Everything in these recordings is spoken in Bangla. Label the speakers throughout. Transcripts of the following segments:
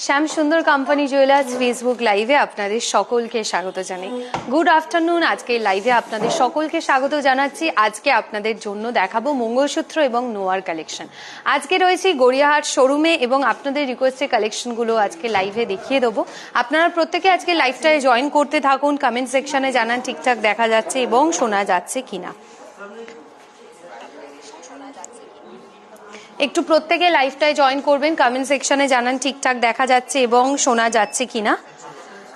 Speaker 1: শ্যাম সুন্দর কোম্পানি জুয়েলার্স ফেসবুক লাইভে আপনাদের সকলকে স্বাগত জানাই। Good afternoon. আজকে লাইভে আপনাদের সকলকে স্বাগত জানাচ্ছি। আজকে আপনাদের জন্য দেখাবো মঙ্গলসূত্র এবং নোয়ার কালেকশন। আজকে রয়েছে গড়িয়াহাট শোরুমে এবং আপনাদের রিকোয়েস্টের কালেকশনগুলো আজকে লাইভে দেখিয়ে দেবো। আপনারা প্রত্যেকে আজকে লাইভটায় জয়েন করতে থাকুন, কমেন্ট সেকশনে জানান ঠিকঠাক দেখা যাচ্ছে এবং শোনা যাচ্ছে কিনা। একটু প্রত্যেকে লাইভটায় জয়েন করবেন, কমেন্ট সেকশনে জানান ঠিকঠাক দেখা যাচ্ছে এবং শোনা যাচ্ছে কিনা।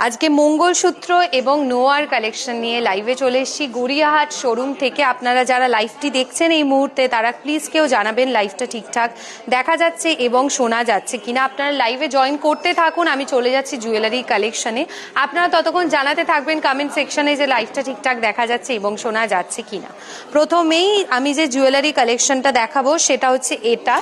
Speaker 1: আজকে মঙ্গলসূত্র এবং নোয়ার কালেকশন নিয়ে লাইভে চলে এসেছি গড়িয়াহাট শোরুম থেকে। আপনারা যারা লাইভটি দেখছেন এই মুহূর্তে তারা প্লিজ কেউ জানাবেন লাইভটা ঠিকঠাক দেখা যাচ্ছে এবং শোনা যাচ্ছে কিনা। আপনারা লাইভে জয়েন করতে থাকুন, আমি চলে যাচ্ছি জুয়েলারি কালেকশনে। আপনারা ততক্ষণ জানাতে থাকবেন কমেন্ট সেকশনে যে লাইভটা ঠিকঠাক দেখা যাচ্ছে এবং শোনা যাচ্ছে কিনা। প্রথমেই আমি যে জুয়েলারি কালেকশনটা দেখাবো সেটা হচ্ছে এটা।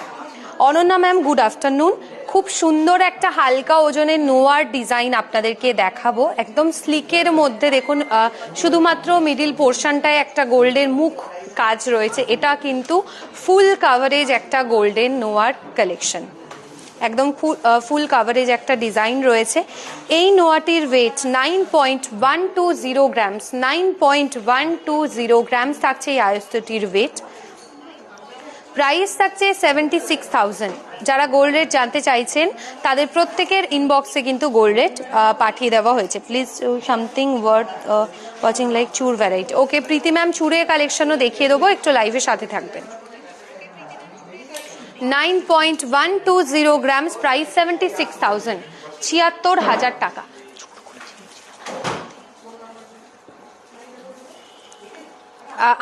Speaker 1: Ananya ma'am, good afternoon. খুব সুন্দর একটা হালকা ওজনের নোয়ার ডিজাইন আপনাদেরকে দেখাবো, একদম স্লিকের মধ্যে। দেখুন শুধুমাত্র মিডিল পোর্শনটায় একটা গোল্ডের মুখ কাজ রয়েছে। এটা কিন্তু ফুল কাভারেজ একটা গোল্ডেন নোয়ার কালেকশন, একদম ফুল কাভারেজ একটা ডিজাইন রয়েছে। এই নোয়াটির ওয়েট 9.120 গ্রামস, 9.120 গ্রামস থাকছে এই আয়স্তটির ওয়েট। প্রাইস থাকছে 76,000। যারা গোল্ড রেট জানতে চাইছেন তাদের প্রত্যেকের ইনবক্সে কিন্তু গোল্ড রেট পাঠিয়ে দেওয়া হয়েছে। Please something word watching like চুর ভ্যারাইটি। ওকে প্রীতি ম্যাম, চুরের কালেকশনও দেখিয়ে দেবো, একটু লাইভের সাথে থাকবেন। 9.120 গ্রামস, প্রাইস 76,000, 76,000 টাকা।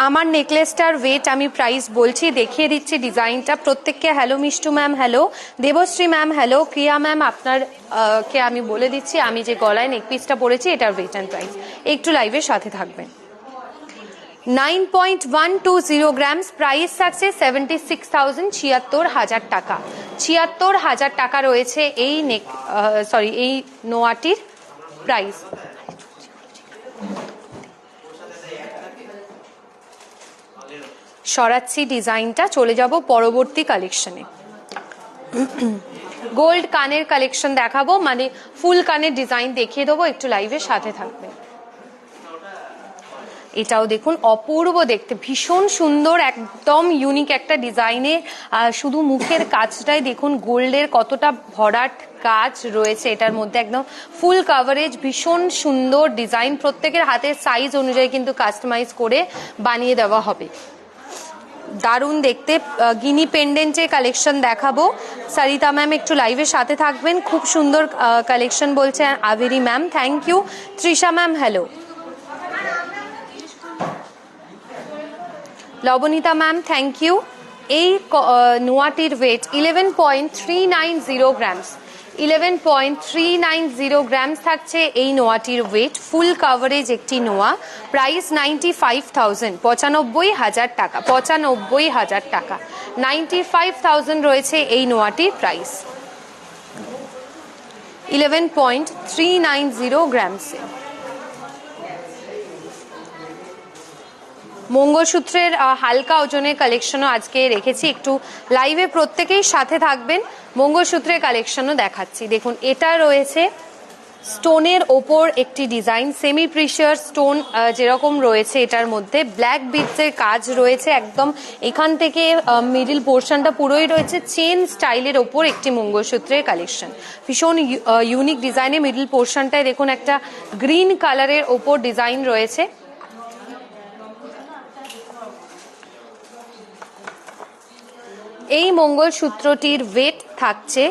Speaker 1: আমার নেকলেসটার ওয়েট আমি প্রাইস বলছি, দেখিয়ে দিচ্ছি ডিজাইনটা প্রত্যেককে। Hello Mishtu ma'am, hello Debashree ma'am, hello Priya ma'am. আপনার কে আমি বলে দিচ্ছি আমি যে গলায় নেকপিসটা পরেছি এটার ওয়েট অ্যান্ড প্রাইস। একটু লাইভের সাথে থাকবেন। 9.120 গ্রামস, প্রাইস থাকছে 76,000, 76,000 টাকা। 76,000 টাকা রয়েছে এই এই নোয়াটির প্রাইস। সরাচ্ছি ডিজাইনটা, চলে যাব পরবর্তী কালেকশনে। গোল্ড কানের কালেকশন দেখাবো, মানে ফুল কানের ডিজাইন দেখিয়ে দেবো, একটু লাইভের সাথে থাকবে। এটাও দেখুন অপূর্ব দেখতে, ভীষণ সুন্দর, একদম ইউনিক একটা ডিজাইনে। শুধু মুখের কাজটাই দেখুন গোল্ডের কতটা ভরাট কাজ রয়েছে এটার মধ্যে, একদম ফুল কাভারেজ, ভীষণ সুন্দর ডিজাইন। প্রত্যেকের হাতের সাইজ অনুযায়ী কিন্তু কাস্টমাইজ করে বানিয়ে দেওয়া হবে। দারুণ দেখতে। গিনি পেন্ডেন্টের কালেকশন দেখাবো। সরিতা ম্যাম একটু লাইভের সাথে থাকবেন, খুব সুন্দর কালেকশন বলছে Aberi ma'am, thank you. Trisha ma'am, hello. Labanita ma'am, thank you. এই নোয়াটির ওয়েট 11.390 গ্রামস, 11.390 গ্রামস থাকছে এই নোয়াটির ওয়েট। ফুল কাভারেজ একটি নোয়া। প্রাইস 95,000, 95,000 টাকা, 95,000 টাকা। 95,000 রয়েছে এই নোয়াটির প্রাইস, 11.390 গ্রামসে। মঙ্গলসূত্রের হালকা ওজনের কালেকশনও আজকে রেখেছি, একটু লাইভে প্রত্যেকেই সাথে থাকবেন। মঙ্গলসূত্রের কালেকশনও দেখাচ্ছি। দেখুন এটা রয়েছে স্টোনের ওপর একটি ডিজাইন, সেমি প্রিশিয়াস স্টোন যেরকম রয়েছে এটার মধ্যে ব্ল্যাক বিটসের কাজ রয়েছে। একদম এখান থেকে মিডিল পোর্শনটা পুরোই রয়েছে চেন স্টাইলের ওপর একটি মঙ্গলসূত্রের কালেকশন, ভীষণ ইউনিক ডিজাইনে। মিডিল পোর্শনটায় দেখুন একটা গ্রিন কালারের ওপর ডিজাইন রয়েছে। এই মঙ্গলসূত্রটির ওয়েট থাকছে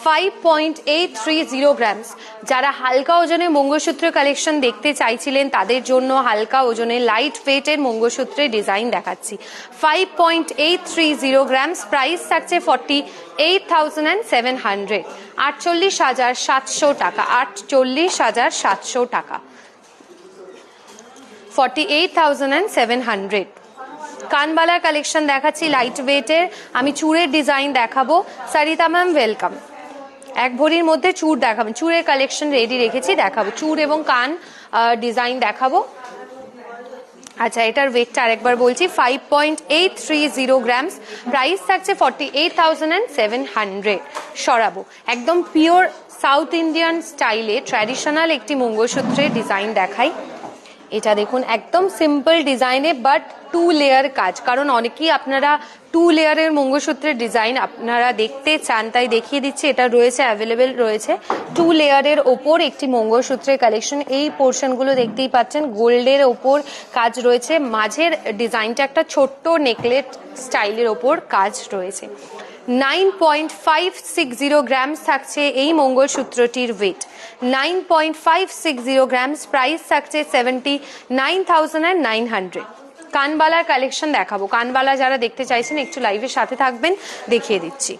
Speaker 1: 5.830 গ্রামস। যারা হালকা ওজনের মঙ্গলসূত্র কালেকশন দেখতে চাইছিলেন তাদের জন্য হালকা ওজনের লাইট ওয়েটের মঙ্গলসূত্রের ডিজাইন দেখাচ্ছি। 5.830 গ্রামস, প্রাইস থাকছে 48,700, 48,700 টাকা, 48,700 টাকা, 48,700। কানবালার কালেকশন দেখাচ্ছি লাইট ওয়েটের। আমি চুড়ের ডিজাইন দেখাবো। Sarita ma'am, welcome. এক ভরির মধ্যে চুড় দেখাবেন, চুড়ের কালেকশন রেডি রেখেছি, দেখাবো চুড় এবং কান ডিজাইন দেখাবো। আচ্ছা, এটার ওয়েটটা আরেকবার বলছি, 5.830 গ্রামস, প্রাইস থাকছে 48,700। সরাবো, একদম পিওর সাউথ ইন্ডিয়ান স্টাইলে ট্র্যাডিশনাল একটি মঙ্গলসূত্রের ডিজাইন দেখাই। এটা দেখুন, একদম সিম্পল ডিজাইনে বাট 2 লেয়ার কাজ, কারণ অনেকেই আপনারা 2 লেয়ারের মঙ্গলসূত্রের ডিজাইন আপনারা দেখতে চান, তাই দেখিয়ে দিচ্ছি। এটা রয়েছে, অ্যাভেলেবেল রয়েছে 2 লেয়ারের ওপর একটি মঙ্গলসূত্রের কালেকশন। এই পোর্শনগুলো দেখতেই পাচ্ছেন, গোল্ডের ওপর কাজ রয়েছে, মাঝের ডিজাইনটা একটা ছোট্ট নেকলেট স্টাইলের ওপর কাজ রয়েছে। 9.560 গ্রামস থাকছে এই মঙ্গলসূত্রটির ওয়েট, 9.560 গ্রামস, প্রাইস থাকছে 79,900। কানবালার কালেকশন দেখাবো, কানবালা যারা দেখতে চাইছেন একটু লাইভের সাথে থাকবেন, দেখিয়ে দিচ্ছি।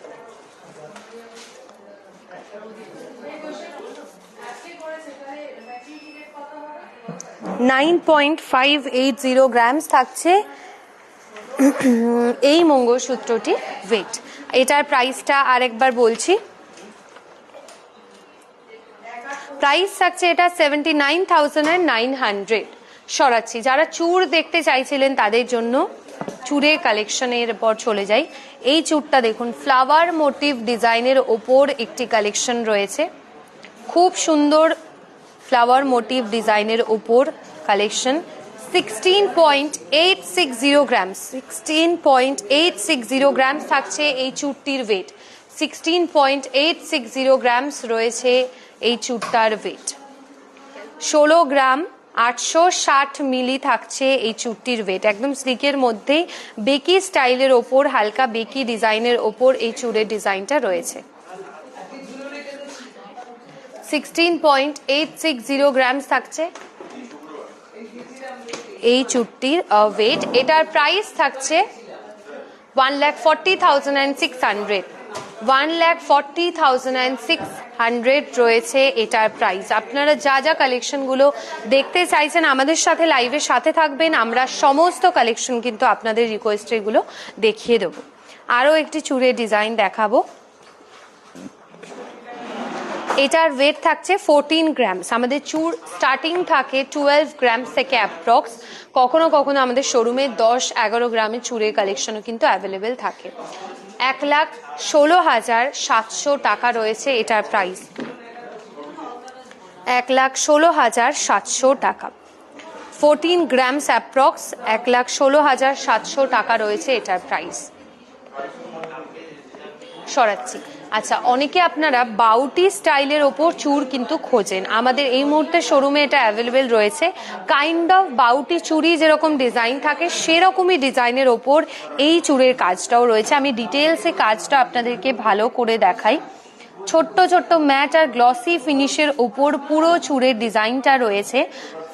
Speaker 1: $9.580 গ্রামস থাকছে এই মঙ্গলসূত্রটি ওয়েট। এটার প্রাইসটা আরেকবার বলছি, প্রাইস থাকছে এটা 79,900। সরাচ্ছি, যারা চূড় দেখতে চাইছিলেন তাদের জন্য চূড়ের কালেকশনের পর চলে যাই। এই চূড়টা দেখুন, ফ্লাওয়ার মোটিভ ডিজাইনের ওপর একটি কালেকশন রয়েছে, খুব সুন্দর ফ্লাওয়ার মোটিভ ডিজাইনের ওপর কালেকশন। 16.860 গ্রামস, 16.860 গ্রামস থাকছে এই চূড়টির ওয়েট, 16.860 গ্রামস রয়েছে এই চূড়টার ওয়েট। 16 গ্রাম 860 মিলি থাকছে এই চূড়টির ওয়েট। একদম স্লিকের মধ্যেই বেকি স্টাইলের ওপর, হালকা বেকি ডিজাইনের ওপর এই চূড়ের ডিজাইনটা রয়েছে। 16.860 গ্রামস থাকছে এই চূড়টির ওয়েট। এটার প্রাইস থাকছে 1,40,600, 1,40,600 রয়েছে এটার প্রাইস। আপনারা যা যা কালেকশনগুলো দেখতে চাইছেন আমাদের সাথে লাইভের সাথে থাকবেন, আমরা সমস্ত কালেকশন কিন্তু আপনাদের রিকোয়েস্টে এগুলো দেখিয়ে দেবো। আরও একটি চূড়ের ডিজাইন দেখাবো, এটার ওয়েট থাকছে 14 গ্রামস। আমাদের চূড় স্টার্টিং থাকে 12 গ্রামস থেকে অ্যাপ্রক্স, কখনো কখনো আমাদের শোরুমে 10-11 গ্রামের চূড়ের কালেকশনও কিন্তু অ্যাভেলেবেল থাকে। 1,16,700 টাকা রয়েছে এটার প্রাইস, 1,16,700 টাকা। 14 গ্রামস অ্যাপ্রক্স, 1,16,700 টাকা রয়েছে এটার প্রাইস। সরাচ্ছি। আচ্ছা, অনেকে আপনারা বাউটি স্টাইলের ওপর চূড় কিন্তু খোঁজেন, আমাদের এই মুহূর্তে শোরুমে এটা অ্যাভেলেবেল রয়েছে। কাইন্ড অফ বাউটি চুড়ি যেরকম ডিজাইন থাকে সেরকমই ডিজাইনের ওপর এই চূড়ের কাজটাও রয়েছে। আমি ডিটেলসে কাজটা আপনাদেরকে ভালো করে দেখাই। ছোট্ট ছোট্ট ম্যাট আর গ্লসি ফিনিশের ওপর পুরো চূড়ের ডিজাইনটা রয়েছে।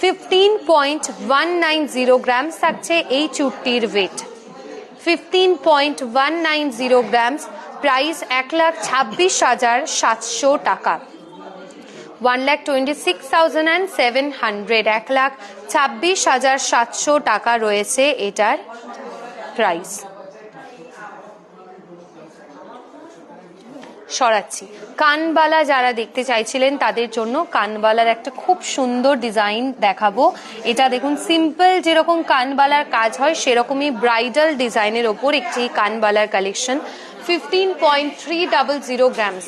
Speaker 1: 15.190 গ্রামস থাকছে এই চূড়টির ওয়েট, 15.190 গ্রামস, প্রাইস 1,26,700 টাকা, 1,26,700, 1,26,700 টাকা রয়েছে এটার প্রাইস। সরাচ্ছি। কানবালা যারা দেখতে চাইছিলেন তাদের জন্য কানবালার একটা খুব সুন্দর ডিজাইন দেখাবো। এটা দেখুন, সিম্পল যেরকম কানবালার কাজ হয় সেরকমই ব্রাইডাল ডিজাইনের ওপর একটি কানবালার কালেকশন। 15.300 গ্রামস,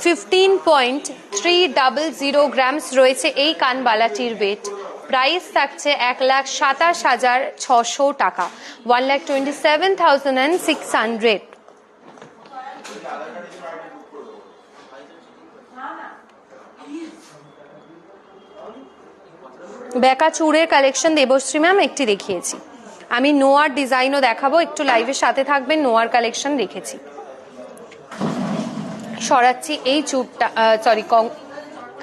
Speaker 1: 15.300 গ্রামস রয়েছে এই কানবালাটির ওয়েট। প্রাইস থাকছে 1,27,600 টাকা, 1,27,600। বেকা চূড়ের কালেকশন দেবশ্রী ম্যাম একটি দেখিয়েছি, আমি নোয়ার ডিজাইনও দেখাবো, একটু লাইভের সাথে থাকবেন। নোয়ার কালেকশন রেখেছি। সরাচ্ছি এই চূড়টা, সরি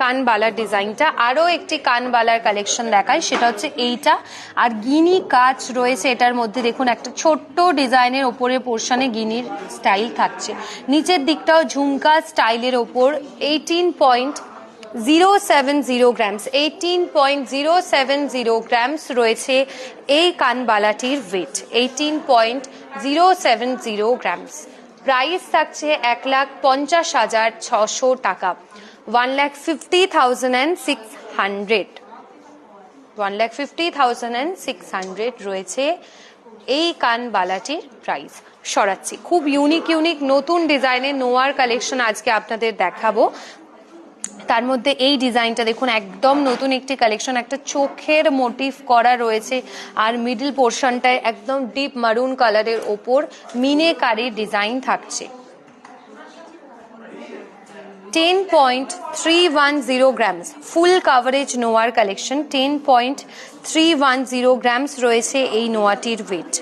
Speaker 1: কানবালার ডিজাইনটা। আরও একটি কানবালার কালেকশন দেখায়, সেটা হচ্ছে এইটা। আর গিনি কাজ রয়েছে এটার মধ্যে, দেখুন একটা ছোট্ট ডিজাইনের ওপরের পোর্শনে গিনির স্টাইল থাকছে, নিচের দিকটাও ঝুমকা স্টাইলের ওপর। 18.070 গ্রামস, 18.070 গ্রামস রয়েছে এই কানবালাটির ওয়েট, 18.070 গ্রামস। প্রাইস থাকছে 1,50,600 টাকা, 1,50,600। 1,50,600 রয়েছে এই কানবালাটির প্রাইস। সরাচ্ছি, খুব ইউনিক নতুন ডিজাইনের নোয়ার কালেকশন আজকে আপনাদের দেখাবো। তার মধ্যে এই ডিজাইনটা দেখুন, একদম নতুন একটি কালেকশন, একটা চোখের মোটিভ করা রয়েছে আর মিডল পোর্শনটায় একদম ডিপ মারুন কালারের ওপর মিনেকারির ডিজাইন থাকছে। 10.310 গ্রামস ফুল কাভারেজ নোয়ার কালেকশন। 10.310 গ্রামস রয়েছে এই নোয়াটির ওয়েট।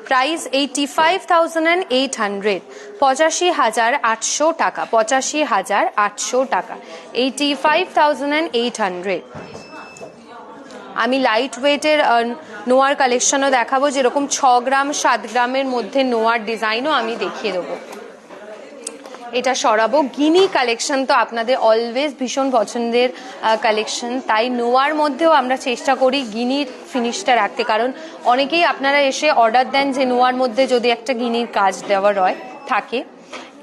Speaker 1: প্রাইস 85,800, 85,800 টাকা, 85,800 টাকা, 85,800। আমি লাইট ওয়েটের নোয়ার কালেকশনও দেখাবো, যেরকম 6 গ্রাম 7 গ্রামের মধ্যে নোয়ার ডিজাইনও আমি দেখিয়ে দেবো। এটা সরাবো। গিনি কালেকশন তো আপনাদের অলওয়েজ ভীষণ পছন্দের কালেকশন, তাই নোয়ার মধ্যেও আমরা চেষ্টা করি গিনির ফিনিশটা রাখতে, কারণ অনেকেই আপনারা এসে অর্ডার দেন যে নোয়ার মধ্যে যদি একটা গিনির কাজ দেওয়া থাকে।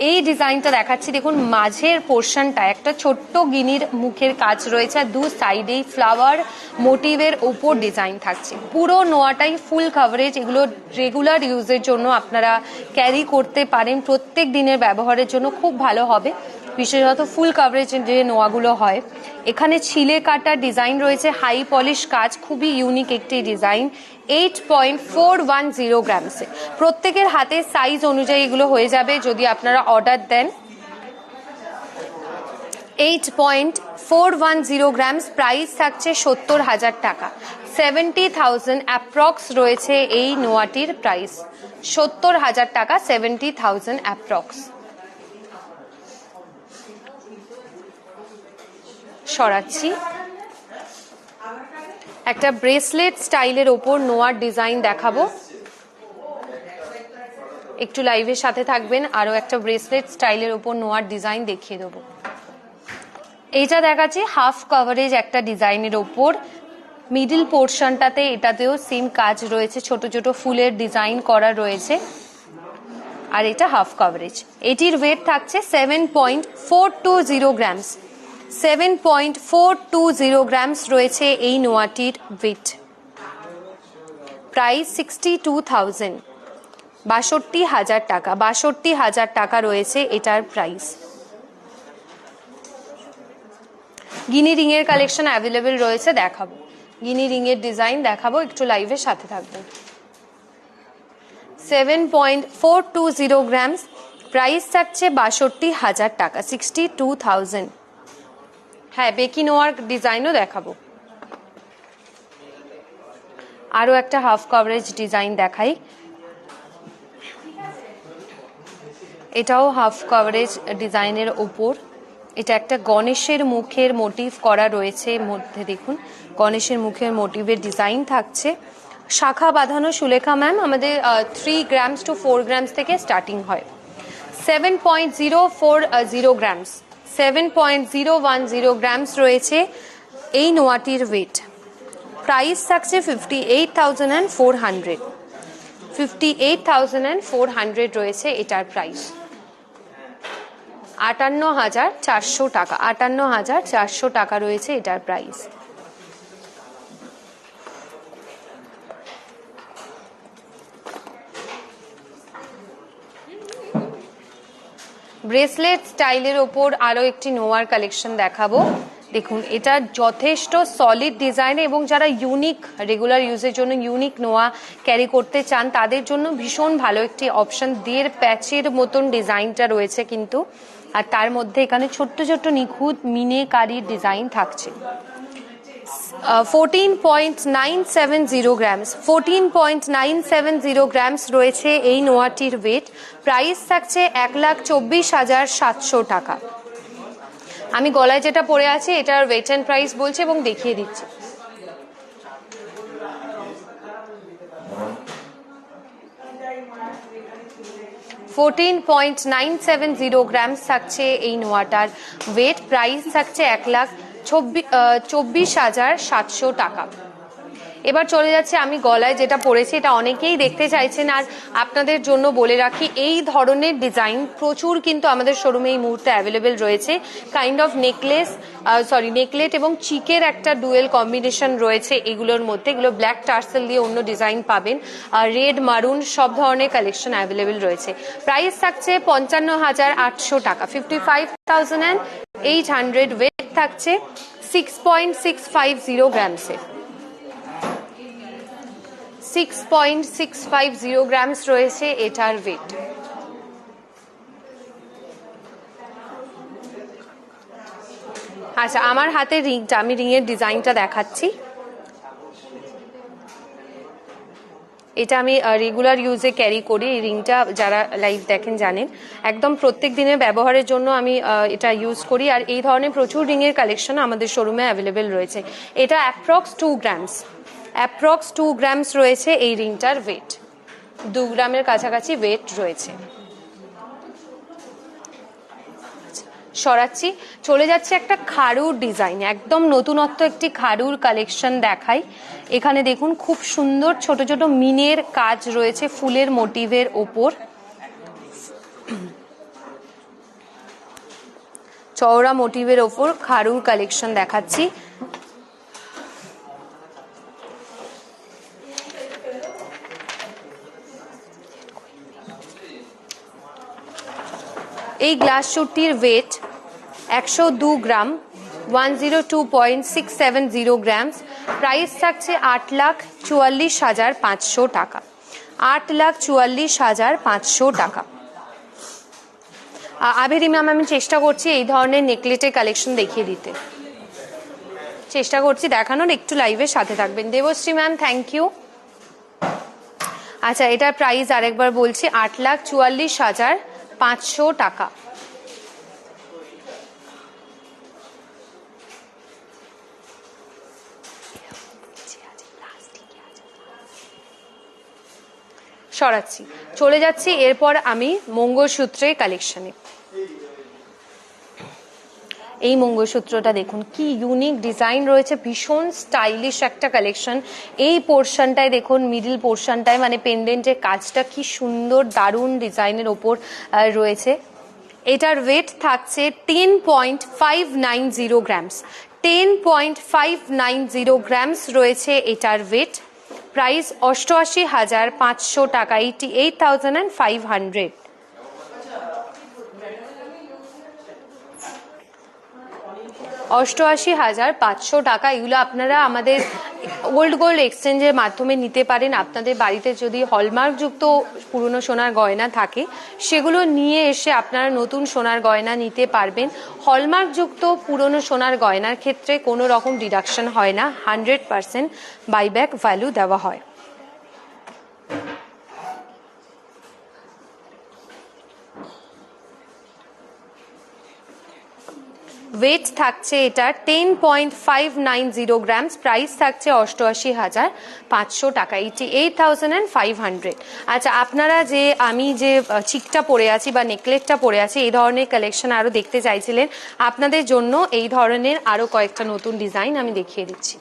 Speaker 1: এই ডিজাইনটা দেখাচ্ছি, দেখুন মাঝের পোর্শনটা একটা ছোট্ট গিনির মুখের কাজ রয়েছে আর দু সাইডেই ফ্লাওয়ার মোটিভের ওপর ডিজাইন থাকছে। পুরো নোয়াটাই ফুল কাভারেজ। এগুলো রেগুলার ইউজের জন্য আপনারা ক্যারি করতে পারেন, প্রত্যেক দিনের ব্যবহারের জন্য খুব ভালো হবে, বিশেষত ফুল কাভারেজ যে নোয়াগুলো হয়। এখানে ছিলে কাটা ডিজাইন রয়েছে, হাই পলিশ কাজ, খুবই ইউনিক একটি ডিজাইন। 8.410 গ্রামসে, প্রত্যেকের হাতে সাইজ অনুযায়ী এগুলো হয়ে যাবে যদি আপনারা অর্ডার দেন। 8.410 গ্রামস, প্রাইস থাকছে 70,000 টাকা, 70,000 অ্যাপ্রক্স রয়েছে এই নোয়াটির প্রাইস। 70,000 টাকা, 70,000 অ্যাপ্রক্স। সরাচ্ছি, একটা ব্রেসলেট স্টাইলের ওপর নোয়ার ডিজাইন দেখাবো, একটু লাইভের সাথে থাকবেন, আরো একটা ব্রেসলেট স্টাইলের ওপর নোয়ার ডিজাইন দেখিয়ে দেবো। এইটা দেখাচ্ছি হাফ কভারেজ একটা ডিজাইনের ওপর, মিডল পোর্শনটাতে এটাতেও সেম কাজ রয়েছে, ছোট ছোট ফুলের ডিজাইন করা রয়েছে, আর এটা হাফ কভারেজ। এটির ওয়েট থাকছে 7.420 গ্রামস, 7.420 গ্রামস রয়েছে এই নোয়াটির ওয়েট। প্রাইস 62,000, 62,000 টাকা, 62,000 টাকা রয়েছে এটার প্রাইস। গিনি রিং এর কালেকশন অ্যাভেলেবেল রয়েছে, দেখাবো গিনি রিং এর ডিজাইন দেখাবো, একটু লাইভের সাথে থাকবেন। 7.420 গ্রামস, প্রাইস থাকছে 62,000 টাকা, 62,000। হ্যাঁ, বেকি নোয়ার ডিজাইনও দেখাবো। আরো একটা হাফ কভারেজ ডিজাইন দেখাই, এটাও হাফ কভারেজ ডিজাইনের ওপর। এটা একটা গণেশের মুখের মোটিভ করা রয়েছে, মধ্যে দেখুন গণেশের মুখের মোটিভের ডিজাইন থাকছে। শাখা বাঁধানো সুলেখা ম্যাম, আমাদের 3 গ্রামস টু 4 গ্রামস থেকে স্টার্টিং হয়। 7.040 গ্রামস, 7.010 গ্রামস রয়েছে এই নোয়াটির ওয়েট। প্রাইস থাকছে 58,400, 58,400 রয়েছে এটার প্রাইস। 58,400 টাকা, 58,400 টাকা রয়েছে এটার প্রাইস। ব্রেসলেট স্টাইলের ওপর আরো একটি নোয়ার কালেকশন দেখাবো। দেখুন এটা যথেষ্ট সলিড ডিজাইন, এবং যারা ইউনিক রেগুলার ইউজের জন্য ইউনিক নোয়া ক্যারি করতে চান তাদের জন্য ভীষণ ভালো একটি অপশন। 1.5 প্যাচের মতন ডিজাইনটা রয়েছে কিন্তু, আর তার মধ্যে এখানে ছোট্ট ছোট্ট নিখুঁত মিনেকারির ডিজাইন থাকছে। 14.970 গ্রামস, 14.970 গ্রামস রয়েছে এই নোয়াটির ওয়েট। প্রাইস থাকছে 1,24,700 টাকা। আমি গলায় যেটা পরে আছি এটার ওয়েট এন্ড প্রাইস বলছি এবং দেখিয়ে দিচ্ছি। $14.970 গ্রামস থাকছে এই নোয়াটার ওয়েট। প্রাইস থাকছে 1,24,700 টাকা। এবার চলে যাচ্ছে আমি গলায় যেটা পরেছি, এটা অনেকেই দেখতে চাইছেন। আর আপনাদের জন্য বলে রাখি, এই ধরনের ডিজাইন প্রচুর কিন্তু আমাদের শোরুমে এই মুহূর্তে অ্যাভেলেবেল রয়েছে। কাইন্ড অফ নেকলেট এবং চিকের একটা ডুয়েল কম্বিনেশন রয়েছে এগুলোর মধ্যে। এগুলো ব্ল্যাক টার্সেল দিয়ে অন্য ডিজাইন পাবেন, রেড মারুন সব ধরনের কালেকশন অ্যাভেলেবেল রয়েছে। প্রাইস থাকছে 55,800 টাকা, 55,800। ওয়েট থাকছে 6.650 গ্রামসে, 6.650 গ্রামস রয়েছে এটার ওয়েট। আচ্ছা, আমার হাতে রিংটা, আমি রিংয়ের ডিজাইনটা দেখাচ্ছি। এটা আমি রেগুলার ইউজে ক্যারি করি। এই রিংটা যারা লাইভ দেখেন জানেন, একদম প্রত্যেক দিনের ব্যবহারের জন্য আমি এটা ইউজ করি। আর এই ধরনের প্রচুর রিংয়ের কালেকশন আমাদের শোরুমে অ্যাভেলেবেল রয়েছে। এটা অ্যাপ্রক্স 2 গ্রামস রয়েছে এই রিংটার ওয়েট। 2 গ্রামের কাছাকাছি ওয়েট রয়েছে। সরাচ্ছি, চলে যাচ্ছে একটা খাড়ুর ডিজাইন, একদম নতুনত্ব একটি খাড়ুর কালেকশন দেখাই। এখানে দেখুন খুব সুন্দর ছোট ছোট মিনের কাজ রয়েছে ফুলের মোটিভের ওপর। চওড়া মোটিভের ওপর খাড়ুর কালেকশন দেখাচ্ছি। এই গ্লাস শুটটির ওয়েট 102 গ্রাম, 102.670 গ্রামস। প্রাইস থাকছে 8,44,500 টাকা, 8,44,500 টাকা। আবেরি ম্যাম, আমি চেষ্টা করছি এই ধরনের নেকলেটের কালেকশন দেখিয়ে দিতে, চেষ্টা করছি দেখানোর, একটু লাইভের সাথে থাকবেন। Debashree ma'am, thank you. আচ্ছা, এটার প্রাইস আরেকবার বলছি, 8,44,500 টাকা। সরাচ্ছি, চলে যাচ্ছি এরপর আমি মঙ্গলসূত্রের কালেকশনে। এই মঙ্গলসূত্রটা দেখুন কি ইউনিক ডিজাইন রয়েছে, ভীষণ স্টাইলিশ একটা কালেকশন। এই পোর্শনটায় দেখুন, মিডল পোর্শনটায় মানে পেন্ডেন্টের কাজটা কি সুন্দর দারুণ ডিজাইনের ওপর রয়েছে। এটার ওয়েট থাকছে 10.590 গ্রামস, 10.590 গ্রামস রয়েছে এটার ওয়েট। প্রাইস 88,500 টাকা, 88,500। 88,500 টাকা। এগুলো আপনারা আমাদের ওল্ড গোল্ড এক্সচেঞ্জের মাধ্যমে নিতে পারেন। আপনাদের বাড়িতে যদি হলমার্কযুক্ত পুরনো সোনার গয়না থাকে, সেগুলো নিয়ে এসে আপনারা নতুন সোনার গয়না নিতে পারবেন। হলমার্কযুক্ত পুরনো সোনার গয়নার ক্ষেত্রে কোনো রকম ডিডাকশন হয় না, 100% বাইব্যাক ভ্যালু দেওয়া হয়। ওয়েট থাকছে এটা 10.590 গ্রামস। প্রাইস থাকছে 88,500 টাকা, 88,500। আচ্ছা, আপনারা যে আমি যে চিকটা পরে আছি বা নেকলেটটা পরে আছি, এই ধরনের কালেকশন আরো দেখতে চাইছিলেন, আপনাদের জন্য এই ধরনের আরো কয়েকটা নতুন ডিজাইন আমি দেখিয়ে দিচ্ছি।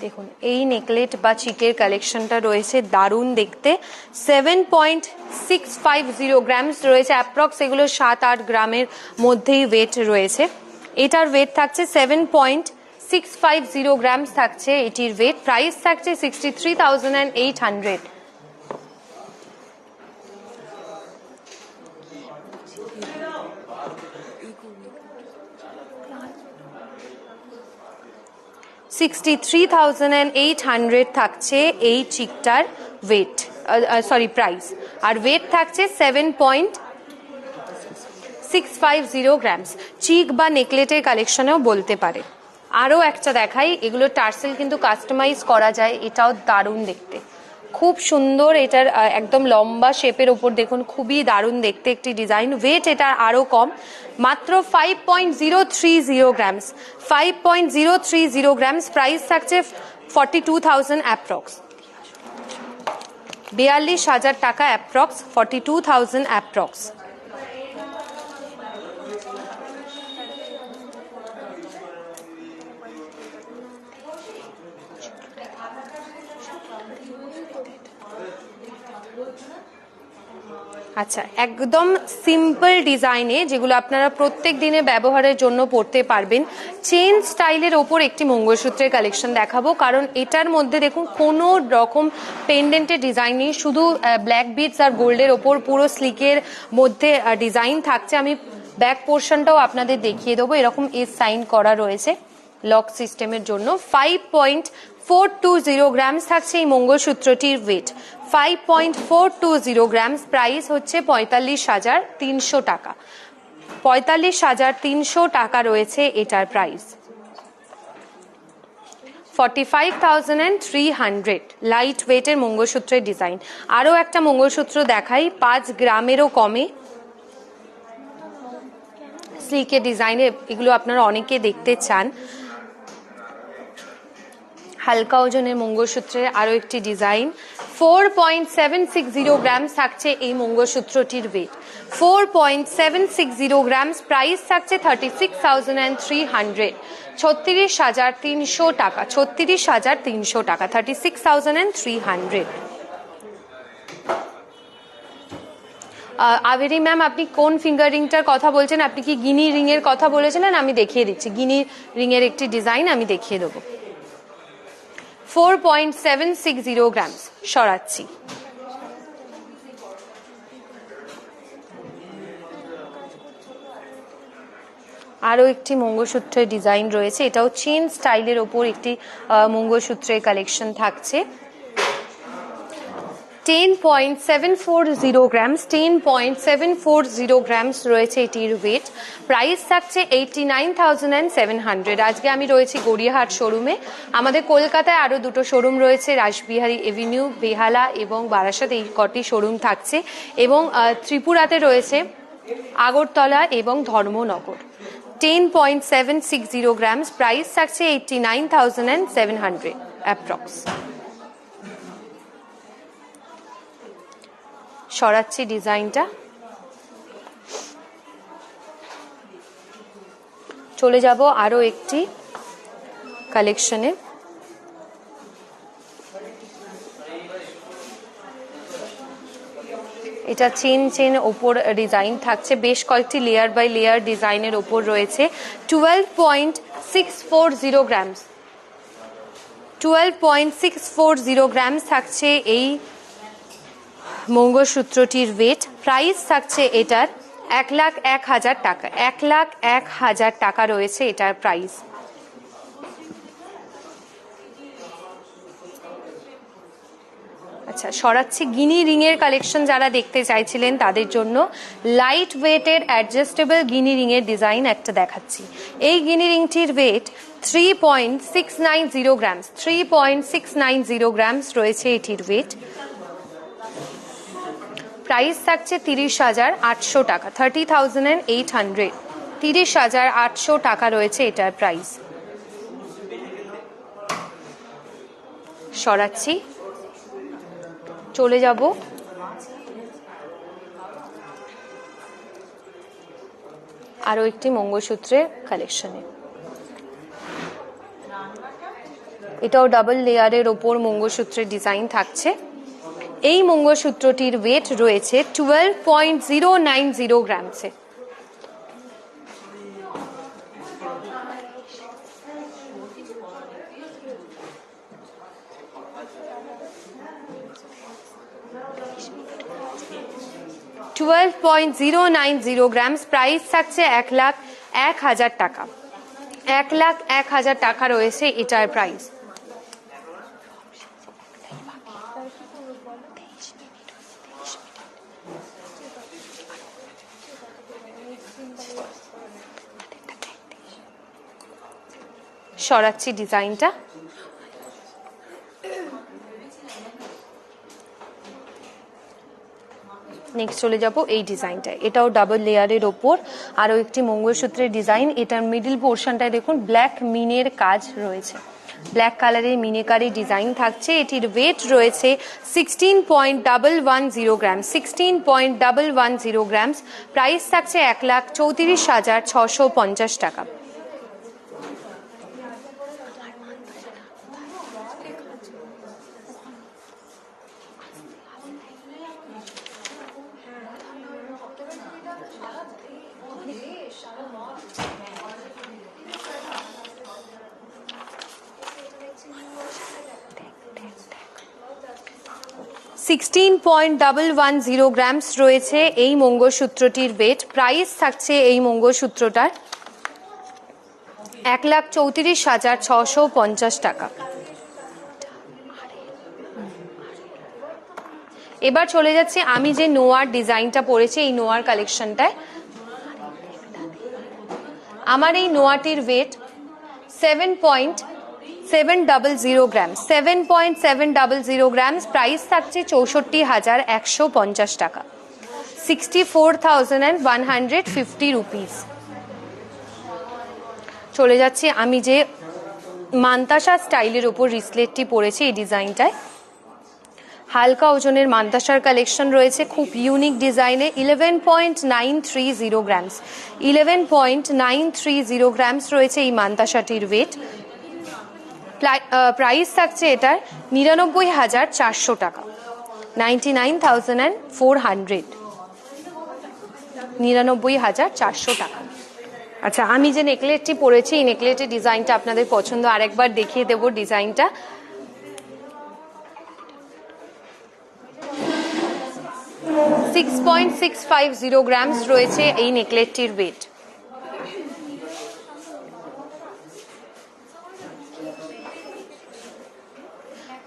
Speaker 1: দেখুন এই নেকলেট বা চিকের কালেকশনটা রয়েছে দারুণ দেখতে। 7.650 গ্রামস রয়েছে অ্যাপ্রক্স, এগুলো 7-8 গ্রামের মধ্যেই ওয়েট রয়েছে। এটার ওয়েট থাকছে 7.650 গ্রামস থাকছে এটির ওয়েট। প্রাইস থাকছে 63,800। $63,800 থাকছে এই চিকটার ওয়েট, প্রাইস। আর ওয়েট থাকছে 7.650 গ্রামস। চিক বা নেকলেটের কালেকশনেও বলতে পারে। আরও একটা দেখাই, এগুলো টার্সেল কিন্তু কাস্টমাইজ করা যায়, এটাও দারুণ দেখতে, খুব সুন্দর। এটার একদম লম্বা শেপের ওপর দেখুন, খুবই দারুণ দেখতে একটি ডিজাইন। ওয়েট এটা আরও কম, মাত্র 5.030 গ্রামস, 5.030 গ্রামস। প্রাইস থাকছে 42,000 অ্যাপ্রক্স, 42,000 টাকা অ্যাপ্রক্স, 42,000 অ্যাপ্রক্স। আচ্ছা, একদম সিম্পল ডিজাইনে যেগুলো আপনারা প্রত্যেক দিনে ব্যবহারের জন্য পরতে পারবেন, চেন স্টাইলের ওপর একটি মঙ্গলসূত্রের কালেকশন দেখাবো। কারণ এটার মধ্যে দেখুন কোনো রকম পেন্ডেন্টের ডিজাইন নেই, শুধু ব্ল্যাক বিডস আর গোল্ডের ওপর পুরো স্লিকের মধ্যে ডিজাইন থাকছে। আমি ব্যাক পোর্শনটাও আপনাদের দেখিয়ে দেবো। এরকম এস সাইন করা রয়েছে লক সিস্টেমের জন্য। 5.420 গ্রামস থাকছে এই মঙ্গলসূত্রটির ওয়েট। 5.420 গ্রামস। প্রাইস হচ্ছে 45,300 টাকা। 45,300 টাকা রয়েছে এটার প্রাইস। 45,300 লাইট ওয়েটের মঙ্গলসূত্রের ডিজাইন। আরও একটা মঙ্গলসূত্র দেখাই 5 গ্রামেরও কমে, স্লিকের ডিজাইনে। এগুলো আপনারা অনেকে দেখতে চান। হালকা ওজনের মঙ্গলসূত্রের আরও একটি ডিজাইন। 4.760 গ্রামস থাকছে এই মঙ্গলসূত্রটির ওয়েট। 4.760 গ্রামস। প্রাইস থাকছে 36,300, 36,300 টাকা। 36,300 টাকা, 36,300। আবেরি ম্যাম, আপনি কোন ফিঙ্গার রিংটার কথা বলছেন? আপনি কি গিনি রিং এর কথা বলেছিলেন? আমি দেখিয়ে দিচ্ছি, গিনি রিং এর একটি ডিজাইন আমি দেখিয়ে দেবো। 4.760 গ্রামস। সরাচ্ছি। আরও একটি মঙ্গলসূত্রের ডিজাইন রয়েছে, এটাও চেন স্টাইলের ওপর একটি মঙ্গলসূত্রের কালেকশন থাকছে। 10.740 গ্রামস। 10.740 গ্রামস রয়েছে এটির ওয়েট। প্রাইস থাকছে 89,700। আজকে আমি রয়েছি গড়িয়াহাট শোরুমে। আমাদের কলকাতায় আরও দুটো শোরুম রয়েছে, রাসবিহারী এভিনিউ, বেহালা এবং বারাসাত, এই কটি শোরুম থাকছে। এবং ত্রিপুরাতে রয়েছে আগরতলা এবং ধর্মনগর। 10.760 গ্রামস। প্রাইস থাকছে 89,700 অ্যাপ্রক্স। সরাচ্ছি ডিজাইনটা। চলে যাব আরো একটি কালেকশনে। এটা চেন ওপর ডিজাইন থাকছে, বেশ কয়েকটি লেয়ার বাই লেয়ার ডিজাইনের ওপর রয়েছে। 12.640 গ্রামস। 12.640 গ্রামস থাকছে এই মঙ্গলসূত্রটির ওয়েট। প্রাইস থাকছে এটার 1,01,000 টাকা। 1,01,000 টাকা রয়েছে এটার প্রাইস। আচ্ছা, সরাচ্ছি। গিনি রিং এর কালেকশন যারা দেখতে চাইছিলেন তাদের জন্য লাইট ওয়েটের অ্যাডজাস্টেবল গিনি রিং এর ডিজাইন একটা দেখাচ্ছি। এই গিনি রিংটির ওয়েট 3.690 গ্রামস। 3.690 গ্রামস রয়েছে এটির ওয়েট। প্রাইস থাকছে 30,800 টাকা। 30,800। 30,800 টাকা রয়েছে এটার প্রাইস। সরাচ্ছি। চলে যাব আরো একটি মঙ্গলসূত্রের কালেকশনে। এটাও ডাবল লেয়ারের ওপর মঙ্গলসূত্রের ডিজাইন থাকছে। এই মঙ্গলসূত্রটির ওয়েট রয়েছে 12.090 গ্রামসে। $12.090 গ্রামস। প্রাইস থাকছে 1,01,000 টাকা। 1,01,000 টাকা রয়েছে এটার প্রাইস। সরাচ্ছি ডিজাইনটা। নেক্সট চলে যাব এই ডিজাইনটা। এটাও ডাবল লেয়ারের ওপর আরো একটি মঙ্গলসূত্রের ডিজাইন। এটার মিডল পোর্শনটায় দেখুন ব্ল্যাক মিনের কাজ রয়েছে। ব্ল্যাক কালারের মিনিকারি ডিজাইন থাকছে। এটির ওয়েট রয়েছে 16.110 গ্রাম, 16.110 গ্রাম। প্রাইস থাকছে 1,34,650 টাকা। $16.110 গ্রামস রয়েছে এই মঙ্গলসূত্রটির ওয়েট। প্রাইস থাকছে এই মঙ্গলসূত্রটার 1,34,650 টাকা। এবার চলে যাচ্ছে আমি যে নোয়ার ডিজাইনটা পরেছি এই নোয়ার কালেকশনটায়। আমার এই নোয়াটির ওয়েট 7.700 গ্রাম, 7.700 গ্রাম। প্রাইস থাকছে 64,150 টাকা, 64,150 রুপিস। চলে যাচ্ছে আমি যে মান্তাসা স্টাইলের উপর রিসলেটটি পরেছি এই ডিজাইনটায়। হালকা ওজনের মান্তাসার কালেকশন রয়েছে, খুব ইউনিক ডিজাইনে। 11.930 গ্রামস, 11.930 গ্রামস রয়েছে এই মান্তাসাটির ওয়েট। প্রাইস থাকছে এটার 99,400 টাকা, 99,400, 99,400 টাকা। আচ্ছা, আমি যে নেকলেসটি পরেছি এই নেকলেসের ডিজাইনটা আপনাদের পছন্দ, আরেকবার দেখিয়ে দেবো ডিজাইনটা। $6.650 গ্রামস রয়েছে এই নেকলেসটির ওয়েট।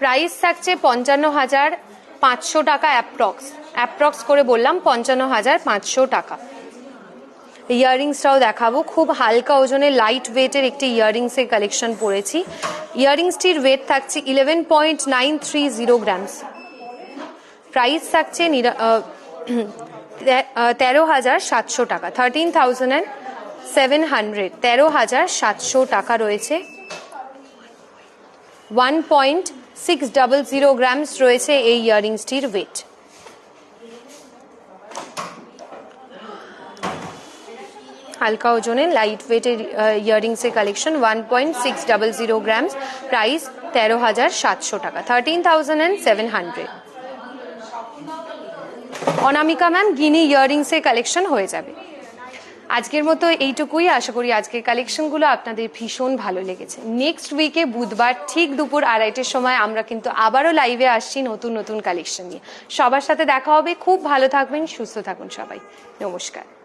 Speaker 1: প্রাইস থাকছে 55,500 টাকা, অ্যাপ্রক্স করে বললাম 55,500 টাকা। ইয়াররিংসটাও দেখাবো, খুব হালকা ওজনের লাইট ওয়েটের একটি ইয়াররিংসের কালেকশন পরেছি। ইয়াররিংসটির ওয়েট থাকছে 11.930 গ্রামস। প্রাইস থাকছে 13,700 টাকা, 13,700, 13,700 টাকা রয়েছে। 1.600 গ্রামস রয়েছে এই ইয়াররিংসটির ওয়েট। হালকা ওজনের লাইট ওয়েটের ইয়াররিংসের কালেকশন, 1.600 গ্রামস। প্রাইস 13,700 টাকা, 13,700। অনামিকা ম্যাম, গিনি ইয়াররিংসের কালেকশন হয়ে যাবে। আজকের মতো এইটুকুই। আশা করি আজকের কালেকশনগুলো আপনাদের ভীষণ ভালো লেগেছে। নেক্সট উইকে বুধবার ঠিক দুপুর 2:30টার সময় আমরা কিন্তু আবারও লাইভে আসছি নতুন নতুন কালেকশন নিয়ে। সবার সাথে দেখা হবে। খুব ভালো থাকবেন, সুস্থ থাকুন সবাই। নমস্কার।